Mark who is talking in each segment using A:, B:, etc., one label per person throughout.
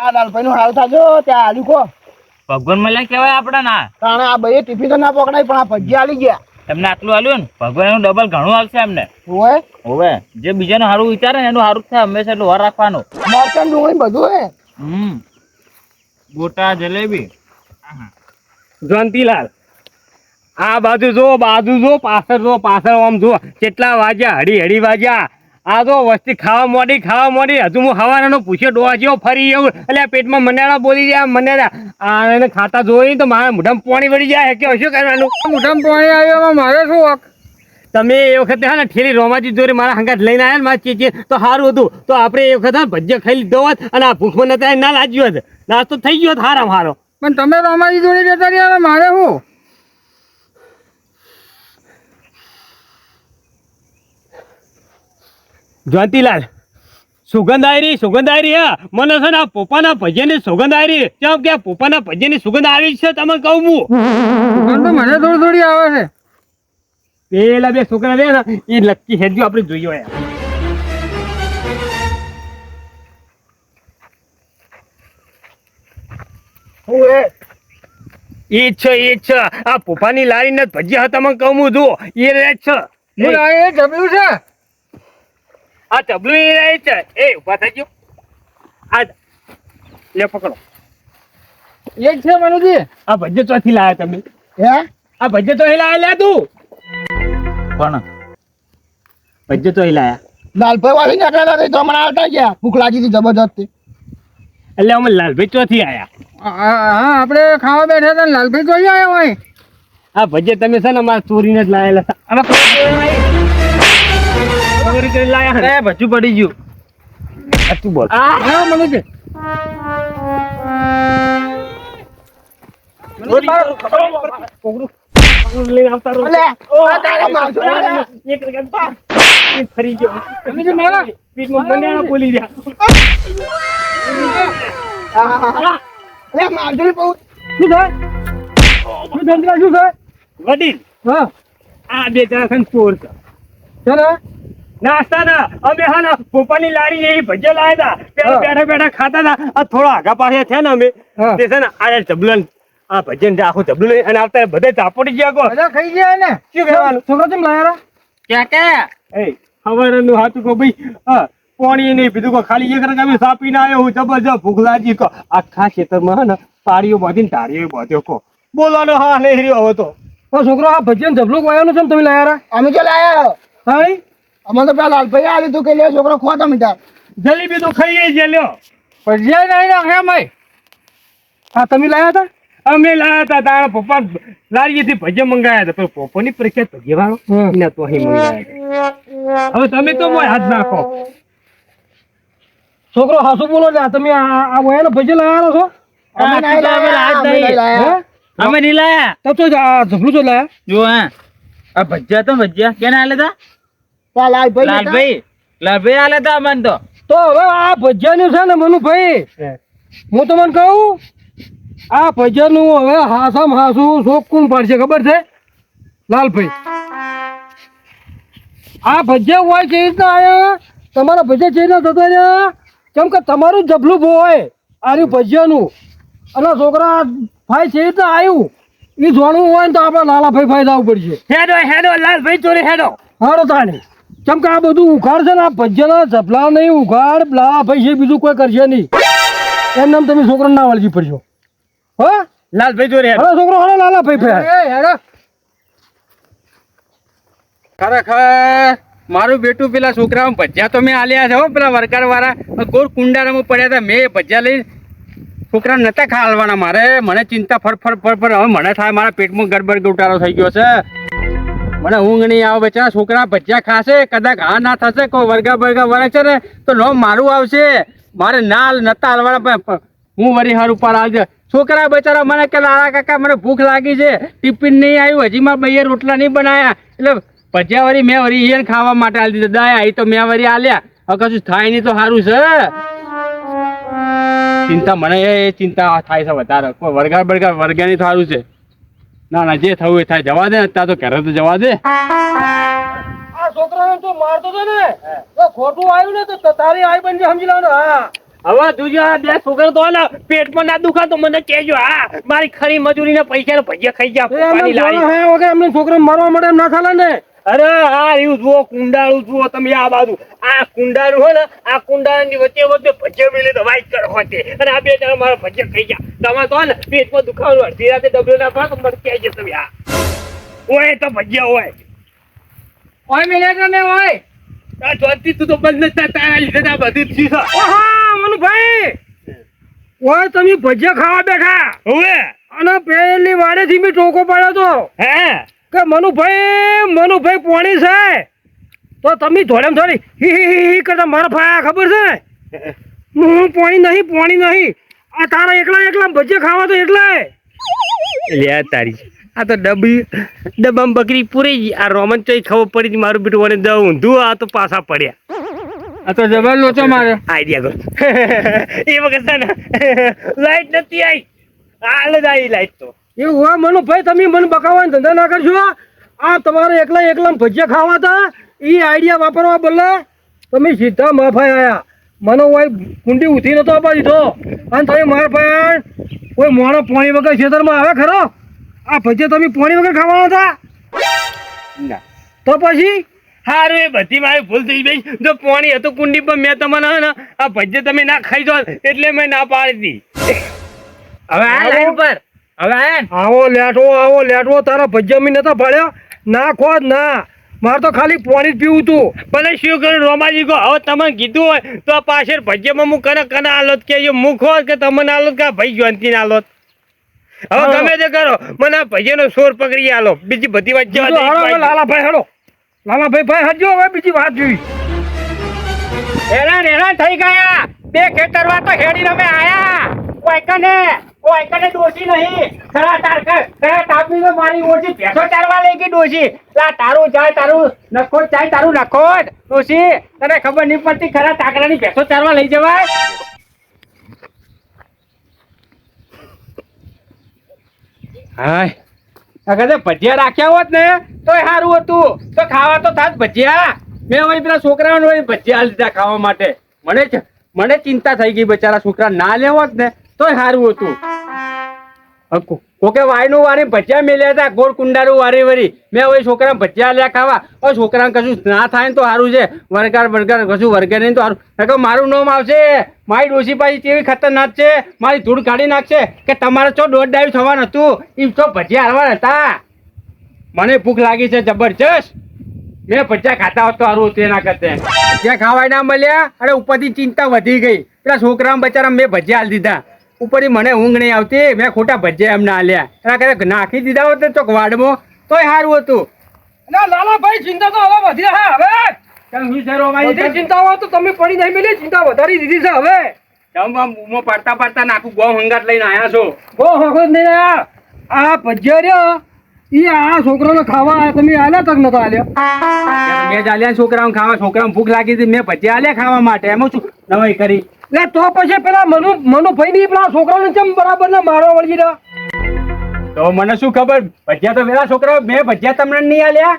A: આ લાલભાઈ નું હાલ થાજો ત્યાં આલ્યું કો
B: ભગવાન મળ્યા કેવાય આપડા ના
A: કારણ આ ભાઈ ટિફિન તો ના પકડાય પણ આ ભજીયા આલી ગયા
B: એમને આટલું આલ્યું ને ભગવાન એનું ડબલ ઘણું આવશે એમને
A: હોય
B: હવે જે બીજાનું સારું વિચારે ને એનું સારું થાય હંમેશા એટલું વાર રાખવાનું
A: મરચાં ડુંગળી બધું હે
B: ગોટા જલેબી
C: જયંતીલાલ આ બાજુ જો પાછળ આમ જો કેટલા વાગ્યા હડી વાગ્યા આ જો વસ્તી ખાવા મોડી હજુ હું હવારનો પૂછ્યો ડોહા જેવો ફરી એવું એટલે પેટમાં મનેડા બોલી જાય મનેડા આ એને ખાતા જોઈ તો મારા મોઢામાં પાણી વળી જાય કે શું કરવાનું મોઢામાં પાણી આવ્યો મારે શું હક તમે એ વખતે હા ને ઠેલી રોમાજી જોડે મારા હંગાત લઈને આવ્યા ને મારા ચીચી તો સારું હતું તો આપણે એ વખત ભજીયા ખાઈ લીધો હોત અને આ ભૂખમાં નતા ના લાગ્યો હોત નાસ્તો થઈ ગયો હારો પણ તમે રોમાજી જોડે જતા રહ્યા મારે શું જ્યોતિલાલ સુગંધ આવી હા મને છે ને આ પોપાના ભજીયાની સુગંધ આવી કેમ કે પોપાના ભજીયાની સુગંધ આવી છે તમે કહું હું તો મને થોડી આવે છે પેલા બે છોકરા રે ને એ લક્કી હેજો આપણે જોઈએ એ છે આ પોપાની લારી ને ભજીયા તમે કહું હું જુઓ એ રે છે એ જબલું છે આ ડબલું એ રહે છે એ ઉભા થઈ ગયો આ લે પકડો એક છે મનુજી આ ભજ્જો ચોથી લાયા તમે
A: હે
C: આ ભજ્જો તો લાયા લે તું
B: પણ
C: ભજ્જો તો લાયા
A: લાલભાઈ વાળી નીકળેલા તો હમણાં આવતા ગયા ભૂખ લાગી હતી જબરજસ્ત
C: એટલે અમે લાલભાઈ ચોથી આયા હા આપણે ખાવા બેઠા હતા લાલભાઈ ચોથી આયા હોય આ ભજ્જે તમે છે ને અમારા ચોરીને જ લાયેલા ચોરી કરી લાયા અરે ભજ્જુ પડી ગયું તું બોલ હા મને છે ફરી ગયો બોલી વડીલ હા આ બે જણા ચોર છે નાસ્તા ના અમે હા ને પોપાની લારી એ ભજીયા લાયા હતા બેઠા બેઠા ખાતા હતા આ થોડા આગા પાસે થયા ને અમે તે છે ને આ જબલન આ ભજન આખું જબલું લઈ અને આવતા બધા ચાપોડી ગયા કો બધા ખાઈ ગયા ને શું કહેવાનું છોકરો કેમ લાયા ક્યાં એ હવારનું હાથું કો ભાઈ હા પાણી નહીં પીધું કો ખાલી એક રંગ અમે સાપીને આવ્યો હું જબરજસ્ત ભૂખ લાગી કો આખા ખેતરમાં હે ને પાડીઓ બાંધીને તારીઓ બાંધ્યો કો બોલવાનો હા લઈ રહ્યો હવે તો છોકરો આ ભજન જબલું કોયાનું છે તમે લાયા
A: અમે તો લાયા
C: હા
A: અમારે તો પેલા લાલભાઈ આલી તું કે લે છોકરો ખોતો મીઠા
C: જલેબી તો ખાઈ ગઈ લ્યો ભજીયા નહીં નાખ્યા મેં હા તમે લાયા હતા અમે લાયા હતા તારા પપ્પા લારીએથી ભજીયા મંગાયા હતા પણ પપ્પાની પરીક્ષા ભજીયા વાળો એના તો અહીં મંગાયા હવે તમે તો મોય હાથ નાખો છોકરો હાસુ બોલો ને તમે આ વયાનો ભજીયા લાયા છો
B: અમે નહીં લાયા
C: તો જબલું તો લાયા
B: જો હા આ ભજીયા તો ભજીયા કેના આલે તા લાલભાઈ આલે તા મન તો
C: હવે આ ભજીયાનું છે ને મનુભાઈ હું તમને કહું આ ભજીયાનું હવે હાસામ હાસું શોખ કોણ પાડશે ખબર છે લાલભાઈ આ ભજીયા હોય છે રીતના આયા તમારા ભજીયા છે થતો રહ્યા કેમ કે તમારું જબલું હોય આનું ભજીયાનું અને છોકરા ભાઈ છે રીતના આવ્યું એ જોણવું હોય ને તો આપણે લાલાભાઈ ભાઈ જવું પડશે હેડો લાલભાઈ ચોરે હેડો હારો તાણી કેમ કે આ બધું ઉઘાડ છે ને આ ભજીયાના જબલા નહીં ઉઘાડ લાલાભાઈ છે બીજું કોઈ કરશે નહીં એમ નામ તમે છોકરાને ના વાળજી પડશો હો લાલભાઈ જોડે હેડો છોકરો હાલો લાલાભાઈ ભાઈ હેડો ખરેખર મારું બેટું પેલા છોકરા ભજીયા તો મેં આલ્યા છે હો પેલા વરકાર વાળા ગોળ કુંડારામાં પડ્યા હતા મેં ભજીયા લઈને છોકરા નતા ખાલવાના મારે મને ચિંતા ફર હવે મને થાય મારા પેટમાં ગડબડ ગોટાળો થઈ ગયો છે મને ઊંઘ નહીં આવે બચારા છોકરા ભજીયા ખાશે કદાચ હા ના થશે કોઈ વર્ગા વળે છે ને તો નો મારું આવશે મારે ના નતા હાલવાના હું વરી હાર ઉપર આવજે છોકરા બચારા મને કે લાલા કાકા મને ભૂખ લાગી છે ટિફિન નહીં આવ્યું હજી મારા ભાઈએ રોટલા નહીં બનાવ્યા એટલે ભજીયા વરી મેં વરી એને ખાવા માટે આલી દીધા દાય આવી તો મેં વરી આલ્યા હવે કશું થાય નહીં તો સારું છે ચિંતા મને એ ચિંતા થાય છે વધારે કોઈ વર્ગાની સારું છે ના જે થયું એ થાય જવા દે અત્યારે તો ઘરે તો જવા દે આ છોકરાને તો મારતો હતો ને તો ખોટું આવ્યું ને તો તારી આવી બનજે સમજી લાવનો હા
D: હવે જોજો આ બે છોકરા તો ને પેટમાં ના દુખાતો મને કહેજો. હા મારી ખરી મજૂરીના પૈસા ભજીયા ખાઈ ગયા પપ્પાની લારી.
A: વગર અમને છોકરા મારવા માટે એમ ના ચાલે ને.
D: અરે હા એવું જુઓ કુંડાળું જુઓ તમે આ બાજુ આ કુંડાળું હોય ને આ કુંડાળાની વચ્ચે વચ્ચે ભજીયા મેલે તો વાઈટ કરો હોતે અને આ બે જણા મારા ભજીયા ખાઈ ગયા. તમે તો ને પેટમાં દુખાવાનું અડધી રાતે ડબલો ના પાડો મને કહેજો તમે. આ ઓય તો ભજીયા હોય
C: ઓય મેલે તમે ઓય
D: આ જોતી તું તો બંધ નતા તારા લીધે આ બધું જ છે.
A: ઓહા મનુભાઈ, ઓય તમે ભજીયા ખાવા બેઠા
D: હવે
A: અને પેલી વાડેથી મેં ટોકો પાડ્યો તો
D: હે
A: કે મનુભાઈ પોણી છે તો તમે થોડેમ થોડી હી કરતા મારા ફાયા ખબર છે હું પોણી નહીં આ તારા એકલા ભજીયા ખાવા તો એટલે
D: લે તારી આ તો ડબ્બામાં બકરી પૂરી ગઈ. આ રોમન ચોઈ ખબર પડી હતી મારું બેટું વળે દઉં ઊંધું આ તો પાછા પડ્યા.
C: આ તો જબર લોચો મારે
D: આઈડિયા કરો એ વખત છે ને લાઈટ નથી આવી હાલ જ આવી લાઈટ તો.
A: એવું હોય મનુભાઈ તમે મને બકાવવાનો ધંધા ના કરશો. આ તમારે એકલા ભજીયા ખાવા હતા એ આઈડિયા વાપરવા બદલે તમે સીધા માફાઈ આયા. મને હોય કુંડી ઉઠી નતો આપવા દીધો અને તમે મારા ભાઈ કોઈ મોણો પોણી વગર ખેતરમાં આવે ખરો? આ ભજીયા તમે પોણી વગર ખાવાના હતા
D: ના
A: તો પછી
D: હારું એ બધી મારી ભૂલ થઈ ગઈ. જો પાણી હતું કુંડી પર મેં તમને હે ને આ ભજીયા તમે ના ખાઈ જો એટલે મેં ના પાડી હતી. હવે આ લાઈન પર હવે
A: આવો લેટવો તારા ભજીયા મેં નતા પાડ્યા નાખો જ ના. મારે તો ખાલી પાણી જ પીવું તું.
D: ભલે શું કરું રોમાજી કહો હવે તમે કીધું હોય તો પાછળ ભજીયામાં હું કને આલોત કે મૂકો કે તમને આલોત કે ભાઈ જોનતી આલોત. હવે ગમે તે કરો મને આ ભજીયાનો સોર પકડી આલો બીજી બધી વાત જવા દે.
A: લાલાભાઈ હજો હવે બીજી વાત જોઈ.
C: હેરાન થઈ ગયા. બે ખેતરવા તો હેડી અમે આયા. કોઈ કને ડોસી નહીં. ખરા તાપી તો મારી ઓછી ભેંસો ચારવા લઈ ગઈ ડોસી. લા તારું જાય તારું નખોટ જાય તારું નખોટ ડોસી તને ખબર નહીં પડતી ખરા તાકરાની ભેંસો ચારવા લઈ જવાય. હાય અગર ભજીયા રાખ્યા હોત ને તોય સારું હતું તો ખાવા તો થાત ભજીયા. મેં હવે પેલા છોકરાઓને ભજીયા લીધા ખાવા માટે. મને ચિંતા થઈ ગઈ બચારા છોકરા ના લેવો જ ને તોય સારું હતું. કોકે વાયનું વારી ભજીયા મેલ્યા હતા ગોળ કુંડારું વારી વરી મેં હવે છોકરા ભજીયા લ્યા ખાવા. હવે છોકરાને કશું ના થાય ને તો સારું છે. વર્ગર કશું વર્ગે નહીં તો સારું. મારું નામ આવશે મારી ડોસી પાછી કેવી ખતરનાક છે. મારી ધૂળ કાઢી નાખશે કે તમારે ચો દોઢ ડાયું થવાનું હતું એમ તો ભજીયા હારવાના હતા. મને ભૂખ લાગી છે જબરજસ્ત. મેં ભજીયા ખાતા હોત તો સારું હતું એના કરતા. ભજીયા ખાવાય ના મળ્યા અને ઉપરથી ચિંતા વધી ગઈ. પેલા છોકરા બચારા મેં ભજીયા હાલ દીધા. ઉપરથી મને ઊંઘ નહીં આવતી. મેં ખોટા ભજીયા એમને હાલ્યા. એના કરતા નાખી દીધા હોત ચોક વાડમાં તોય સારું હતું.
A: લાલાભાઈ ચિંતા તો હવે વધી હવે ચિંતા હોય તો તમે પડી નહીં મેલી ચિંતા વધારી દીધી છે હવે.
C: પડતા નાખું ગોમ હંગાટ લઈને આયા છો.
A: બહુ હકત નહીં આ ભજીયા રહ્યો એ આ છોકરાને ખાવા તમે આલ્યા તક નતા આલ્યા.
C: મેં જ આલ્યા છોકરાઓને ખાવા. છોકરાઓને ભૂખ લાગી હતી મેં ભજીયા આલ્યા ખાવા માટે. એમાં શું નવાઈ કરી.
A: એટલે તો પછી પેલા મનુભાઈ ની પેલા છોકરાને કેમ બરાબર ના મારવા વળગી રહ્યા?
C: તો મને શું ખબર. ભજીયા તો પેલા છોકરાઓ મેં ભજીયા તમને નહીં આલ્યા.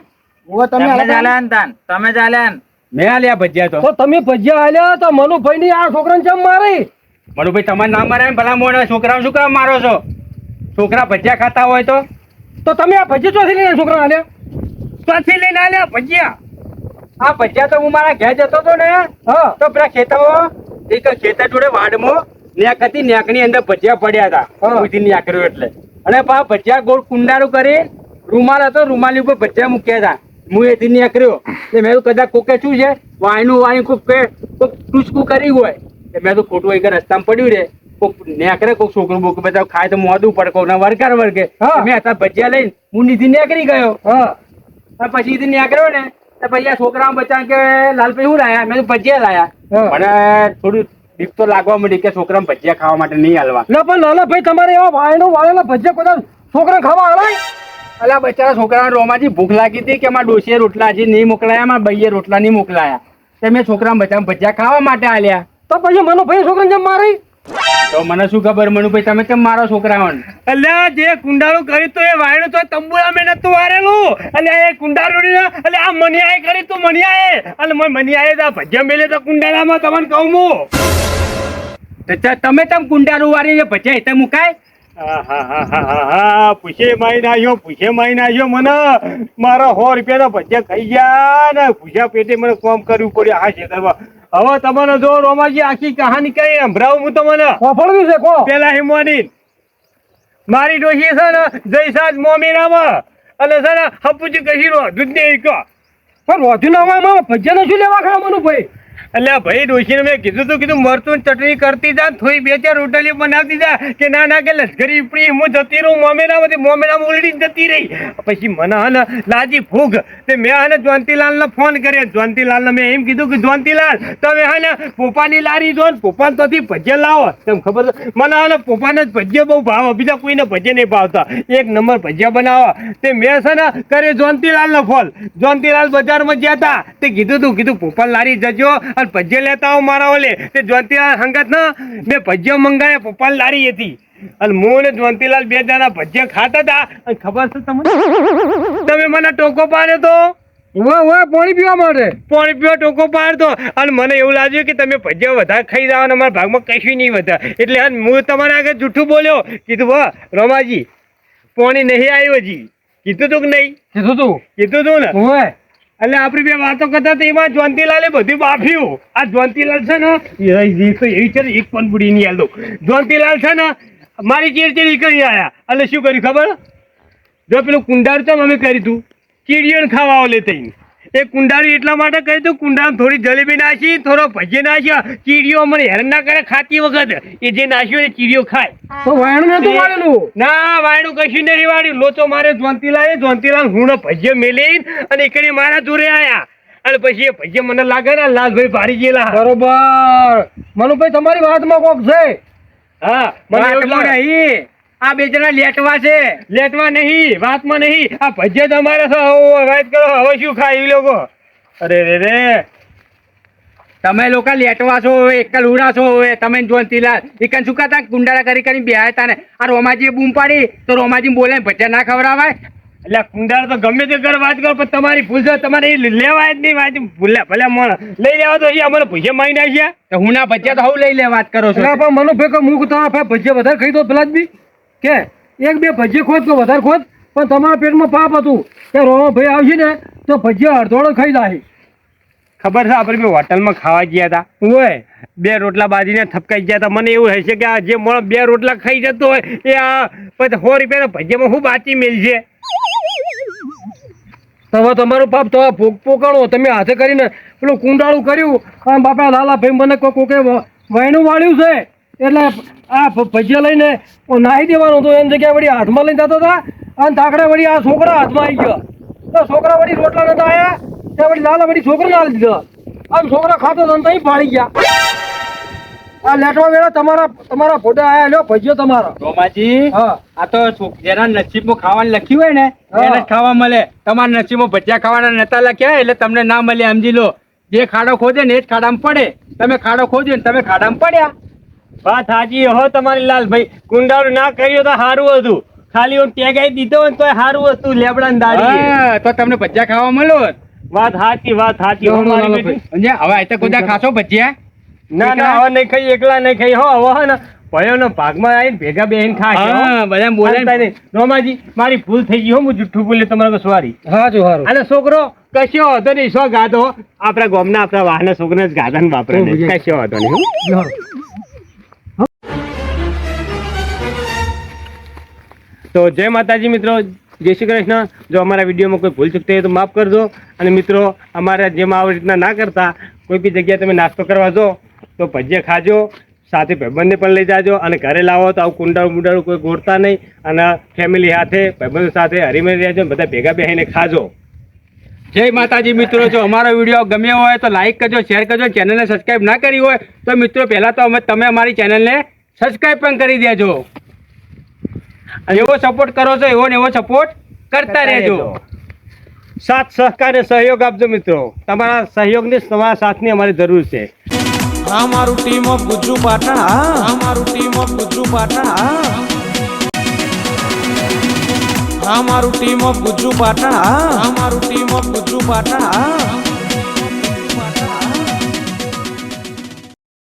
B: તમે ચાલ્યા
C: મેં આલ્યા ભજીયા
A: તો તમે ભજીયા આલ્યા તો મનુભાઈ ની આ છોકરાને કેમ મારી?
C: મનુભાઈ તમારે ના મારે ભલા મોડા છોકરાઓ શું કામ મારો છો? છોકરા ભજીયા ખાતા હોય તો
A: તમે આ ભજીયા ચોથી લઈને છોકરા આલ્યા?
D: ચોથી લઈને આલ્યા ભજીયા.
C: આ ભજીયા તો હું મારા ઘેર જતો હતો ને તો પેલા ખેતર જોડે વાડમાં નેક હતી. નેકની અંદર ભજીયા પડ્યા હતા. ઉધી નેકર્યું એટલે અને પા ભજીયા ગોળ કુંડારું કરી રૂમાલ હતો રૂમાલી ઉપર ભજીયા મૂક્યા હતા. હું એથી નેકર્યો એટલે મેં કદાચ કોકે શું છે વાયનું કોક ટૂચકું કરી હોય મેં તો ખોટું એક રસ્તામાં પડ્યું રે. કોક નેકરે કોક છોકરું બોક બધા ખાય તો મોઢું પડે કોક વર્ગે મેં હતા ભજીયા લઈને હું નીથી નેકરી ગયો. પછી નીથી નેકર્યો ને પછી આ છોકરા બચ્ચા કે લાલભાઈ શું લાયા? મેં ભજીયા લાયા. મને થોડું બીક તો લાગવા મળી કે છોકરા ભજીયા ખાવા માટે નહીં હાલવા.
A: પણ લાલાભાઈ તમારે એવા વાયણો વાળેલા ભજીયા કોઈ છોકરા ખાવા હલાય?
C: અલા બચારા છોકરા રોમાજી ભૂખ લાગી હતી કે મારા ડોશીએ રોટલા હજી નહીં મોકલાયા. મારા ભાઈએ રોટલા નહીં મોકલાયા. તે મેં છોકરા બચ્ચા ભજીયા ખાવા માટે હાલ્યા.
A: તો પછી મનુભાઈ છોકરાને જેમ મારી?
C: તો મને શું ખબર મનુભાઈ તમે કેમ મારો છોકરાઓને?
D: અલ્યા જે કુંડાળું કર્યું તો એ વાયણું તો તંબુરા મેં નતું વારેલું. એટલે એ કુંડાળું એટલે આ મનિયાએ કરી તું મનિયાએ અને મનિયાએ ભજીયા મેલે તો કુંડાળામાં તમને કહું હું
C: તમે તમ કુંડારું વાળી ભજીયા હેતે મુકાય
D: પૂછે માઈ નાખ્યો મને મારા 100 રૂપિયાના ભજીયા ખાઈ ગયા ને પૂછ્યા પેટે મને કામ કરવું પડ્યું આ ખેતરમાં. હવે તમને જો રોમાજી આખી કહાની કઈ સંભળાવું હું તમને.
A: કોફળવી છે કો
D: પેલા હિમોની મારી ડોશી છે ને જયસાજ મોમીનામાં અને છે ને હપુજી કશી રો દૂધ ને કહો
A: પણ વધુ ના હોય મારા ભજીયાને શું લેવા ખાવાનું ભાઈ?
D: એટલે ભાઈ ડોશીને મેં કીધું મરતું ચટણી કરતી જા થોડી 2-4 રોટલી બનાવતી જા કે ના કે લશ્કરી ઉપડી હું જતી રહું મોમેરામાં ઉલડી જતી રહી. પછી મને હે ને લાજી ફૂગ તે મેં હે ને જોનતીલાલને ફોન કર્યો. જોનતીલાલને મેં એમ કીધું કે જોનતીલાલ તમે હે ને પોપાની લારી જો ને પોપાને તોથી ભજીયા લાવો. તમને ખબર છે મને હે ને પોપાને જ ભજીયા બહુ ભાવે, બીજા કોઈને ભજીયા નહીં ભાવતા. 1 નંબર ભજીયા બનાવો. તે મેં છે ને કરે જોનતીલાલને ફોન. જોનતીલાલ બજારમાં ગયા હતા તે કીધું પોપાની લારી જજો ભજીયા લેતા આવો મારા ઓલે. તે જોનતીલાલ હંગાત ના મેં ભજીયા મંગાયા પપ્પાની લારી હતી અને હું ને જોનતીલાલ 2 જણા ભજીયા ખાતા હતા. અને ખબર છે તમને તમે મને ટોકો પાડ્યો તો
A: પાણી પીવા માટે
D: પાણી પીવા ટોકો પાડતો અને મને એવું લાગ્યું કે તમે ભજીયા વધારે ખાઈ જાવ અને અમારા ભાગમાં કશું નહીં વધારે. એટલે હું તમારા આગળ જૂઠું બોલ્યો. કીધું વાહ રમાજી પાણી નહીં આવ્યું હજી. કીધું તું કે નહીં? કીધું તું ને. એટલે આપડી 2 વાતો કરતા એમાં જોનતીલાલે બધું બાફ્યું. આ જોનતીલાલ છે ને એવી છે ને એક પણ બુડી નહીં હાલતો. જોનતીલાલ છે ને મારી ચીરચીરી કરી આયા. એટલે શું કર્યું ખબર? જો પેલું કુંડારું તો અમે કર્યું તું ચીડીઓને ખાવા લેતી. એ કુંડારું એટલા માટે કર્યું તું કુંડામાં થોડી જલેબી નાખી થોડો ભજીયા નાખ્યા. ચીડીઓ મને હેરાન ના કરે ખાતી વખત. એ જે નાખ્યું એ ચીડીઓ ખાય.
A: તો વાયણ નતું વાળેલું?
D: ના વાયણું કશું નહીં વાળ્યું. લોચો મારે જોનતીલાલ હું ભજીયા મેલી અને એકડી મારા જોડે આયા. અને પછી એ ભજીયા મને લાગે ને લાલભાઈ ભારી ગયેલા.
A: બરોબર મનુભાઈ તમારી વાતમાં કોક છે.
D: હા મને એવું લાગે આ 2 જણા લેટવા છે. લેટવા નહીં વાતમાં નહીં. આ ભજીયા તમારે વાત કરો હવે શું ખાય એ લોકો? અરે રે તમે લોકો લેટવા છો એકલ ઉડા છો. તમે જોનતીલાલ એકન શું કરતા કુંડારા કરી બેહાય તા ને આ રોમાજીએ બૂમ પાડી તો રોમાજી બોલે ભજીયા ના ખવડાવાય. એટલે કુંડાર તો ગમે તે કર વાત કરો પણ તમારી ભૂલ છે. તમારે લેવાય જ નહીં વાત. ભલે મને લઈ લેવા તો અમને ભજીયા મારી નાખ્યા. તો હું ના ભજીયા તો હું લઈ લે વાત કરો છો.
A: પણ મનુભાઈ હું તમારા ભજીયા વધારે ખાઈ દો પેલા જ બી કે 1-2 ભજીયા ખોદ તો વધારે ખોદ પણ તમારા પેટમાં પાપ હતું કે રોમાભાઈ આવશે ને તો ભજીયા અડધોડો ખાઈ જાય.
D: ખબર છે આપણે હોટલમાં ખાવા ગયા હતા. હોય 2 રોટલા બાજીને થપકાઈ ગયા હતા. મને એવું હશે કે આ જે માણસ 2 રોટલા ખાઈ જતો હોય એ આ પછી 100 રૂપિયાના ભજીયામાં શું બાચી મેલશે?
A: હવે તમારું પાપ તો પોકાણો તમે હાથે કરીને પેલું કુંડાળું કર્યું અને બાપા લાલાભાઈ મને કોકે વાયણું વાળ્યું છે એટલે આ ભજીયા લઈને નાહી દેવાનું હતું. એની જગ્યાએ વળી હાથમાં લઈને જતા હતા અને તાકડે વળી આ છોકરા હાથમાં આવી ગયા. તો છોકરા વળી રોટલા નતા આવ્યા ત્યાં વળી લાલા વળી છોકરા ના લીધા અને છોકરા ખાતો તો ત્યાં પાડી ગયા. આ લેટવા વેળા તમારા ફોટા આયા લ્યો ભજીયો તમારા.
C: રોમાજી
A: હા
C: આ તો જેના નસીબમાં ખાવાનું લખ્યું હોય ને એને જ ખાવા મળે. તમારા નસીબમાં ભજીયા ખાવાના નતા લખ્યા એટલે તમને ના મળે. સમજી લો જે ખાડો ખોદે ને એ જ ખાડામાં પડે. તમે ખાડો ખોદ્યો ને તમે ખાડામાં પડ્યા.
D: વાત સાચી હો તમારી લાલભાઈ. કુંડાળું ના કર્યો તો સારું હતું. ખાલી હું ટેગાઈ દીધો ને તો સારું હતું. લેબડા ને દાડી
C: તો તમને ભજીયા ખાવા મળ્યો.
D: વાત સાચી હો મારી બેટી.
C: હવે આ તો કોદા ખાશો ભજીયા?
D: ના હવે નહીં ખાઈ એકલા નહીં ખાઈ હો. હવે હે ને ભયોનો ભાગમાં આવીને ભેગા બેહીને ખાશે.
C: હા બધા બોલે
D: રોમાજી મારી ભૂલ થઈ ગઈ હો. હું જુઠ્ઠું બોલે તમારે સોરી.
A: હા જો સારું.
D: અને છોકરો કશો હતો નહીં. શો ગાધો આપણા ગામના આપણા વાહના છોકરા જ ગાધા ને વાપરે કશો હતો નહીં. તો જય માતાજી મિત્રો, જય શ્રી કૃષ્ણ. જો અમારા વિડીયોમાં કોઈ ભૂલ ચૂકતી હોય તો માફ કરજો. અને મિત્રો અમારા જેમ આવી રીતના ના કરતા કોઈ બી જગ્યાએ તમે નાસ્તો કરવા જો તો ભજીયા ખાજો. સાથે ભાઈબંધને પણ લઈ જાજો અને ઘરે લાવો તો આવું કુંડાળું બુંડાળું કોઈ ગોળતા નહીં. અને ફેમિલી સાથે ભાઈબંધો સાથે હરીમળી રહેજો. બધા ભેગા બેસીને ખાજો.
C: જય માતાજી મિત્રો. જો અમારો વિડીયો ગમ્યો હોય તો લાઈક કરજો, શેર કરજો. ચેનલને સબસ્ક્રાઇબ ના કરી હોય તો મિત્રો પહેલા તો તમે અમારી ચેનલને સબસ્ક્રાઇબ પણ કરી દેજો. એવો સપોર્ટ કરો છો એવો ને એવો સપોર્ટ કરતા રહેજો.
D: સાથ સહકાર અને સહયોગ આપજો મિત્રો. તમારા સહયોગની તમારા સાથની અમારી જરૂર છે.
E: અમારું ટીમ ઓફ ગુજ્જુ પાટણ. અમારું ટીમ ઓફ ગુજ્જુ પાટણ. અમારું ટીમ ઓફ ગુજ્જુ પાટણ. અમારું ટીમ ઓફ ગુજ્જુ પાટણ.